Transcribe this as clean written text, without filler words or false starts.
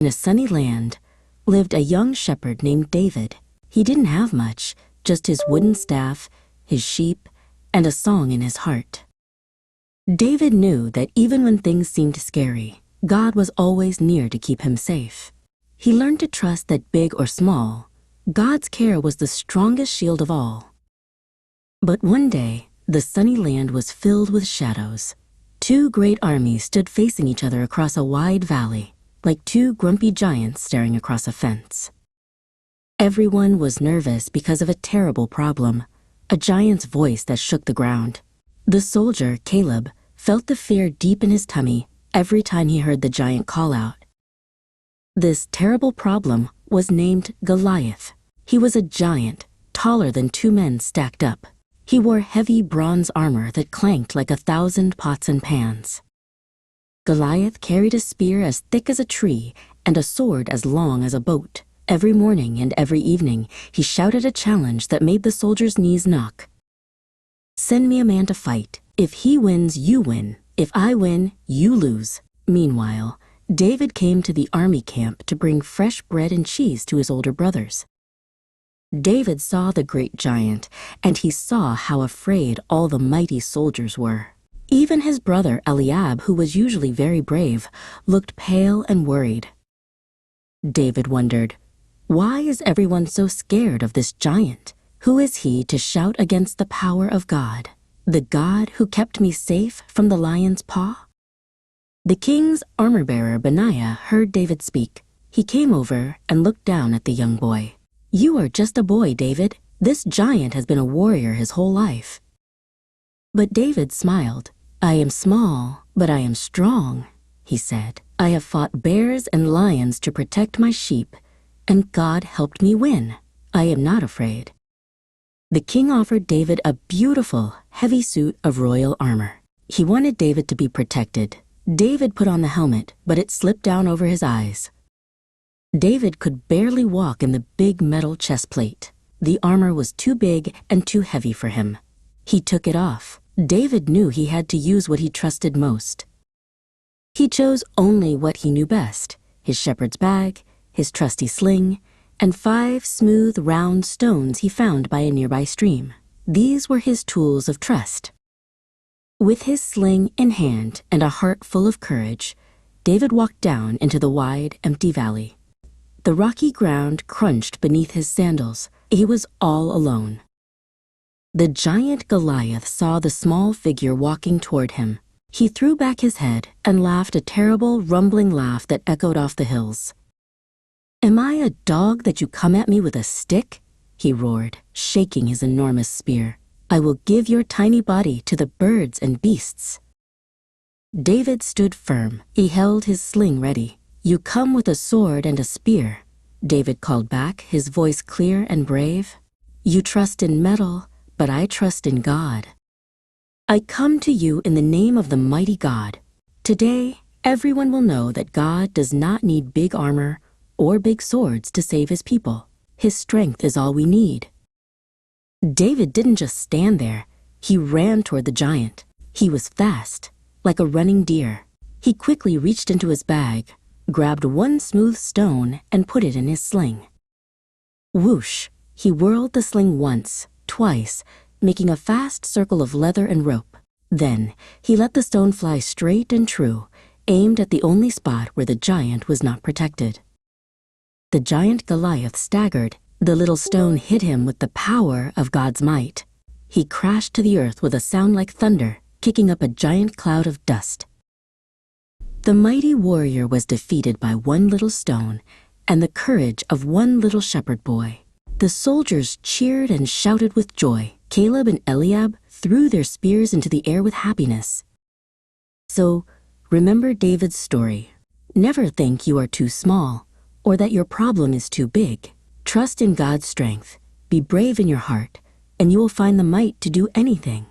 In a sunny land lived a young shepherd named David. He didn't have much, just his wooden staff, his sheep, and a song in his heart. David knew that even when things seemed scary, God was always near to keep him safe. He learned to trust that big or small, God's care was the strongest shield of all. But one day, the sunny land was filled with shadows. Two great armies stood facing each other across a wide valley, like two grumpy giants staring across a fence. Everyone was nervous because of a terrible problem, a giant's voice that shook the ground. The soldier, Caleb, felt the fear deep in his tummy every time he heard the giant call out. This terrible problem was named Goliath. He was a giant, taller than two men stacked up. He wore heavy bronze armor that clanked like 1,000 pots and pans. Goliath carried a spear as thick as a tree and a sword as long as a boat. Every morning and every evening, he shouted a challenge that made the soldiers' knees knock. "Send me a man to fight. If he wins, you win. If I win, you lose." Meanwhile, David came to the army camp to bring fresh bread and cheese to his older brothers. David saw the great giant, and he saw how afraid all the mighty soldiers were. Even his brother Eliab, who was usually very brave, looked pale and worried. David wondered, why is everyone so scared of this giant? Who is he to shout against the power of God, the God who kept me safe from the lion's paw? The king's armor-bearer Benaiah heard David speak. He came over and looked down at the young boy. "You are just a boy, David. This giant has been a warrior his whole life." But David smiled. "I am small, but I am strong," he said. "I have fought bears and lions to protect my sheep, and God helped me win. I am not afraid." The king offered David a beautiful, heavy suit of royal armor. He wanted David to be protected. David put on the helmet, but it slipped down over his eyes. David could barely walk in the big metal chest plate. The armor was too big and too heavy for him. He took it off. David knew he had to use what he trusted most. He chose only what he knew best: his shepherd's bag, his trusty sling, and 5 smooth, round stones he found by a nearby stream. These were his tools of trust. With his sling in hand and a heart full of courage, David walked down into the wide, empty valley. The rocky ground crunched beneath his sandals. He was all alone. The giant Goliath saw the small figure walking toward him. He threw back his head and laughed a terrible, rumbling laugh that echoed off the hills. "Am I a dog that you come at me with a stick?" he roared, shaking his enormous spear. "I will give your tiny body to the birds and beasts." David stood firm. He held his sling ready. "You come with a sword and a spear," David called back, his voice clear and brave. "You trust in metal, but I trust in God. I come to you in the name of the mighty God. Today, everyone will know that God does not need big armor or big swords to save his people. His strength is all we need." David didn't just stand there. He ran toward the giant. He was fast, like a running deer. He quickly reached into his bag, grabbed one smooth stone, and put it in his sling. Whoosh! He whirled the sling once, twice, making a fast circle of leather and rope. Then he let the stone fly straight and true, aimed at the only spot where the giant was not protected. The giant Goliath staggered. The little stone hit him with the power of God's might. He crashed to the earth with a sound like thunder, kicking up a giant cloud of dust. The mighty warrior was defeated by one little stone and the courage of one little shepherd boy. The soldiers cheered and shouted with joy. Caleb and Eliab threw their spears into the air with happiness. So, remember David's story. Never think you are too small or that your problem is too big. Trust in God's strength, be brave in your heart, and you will find the might to do anything.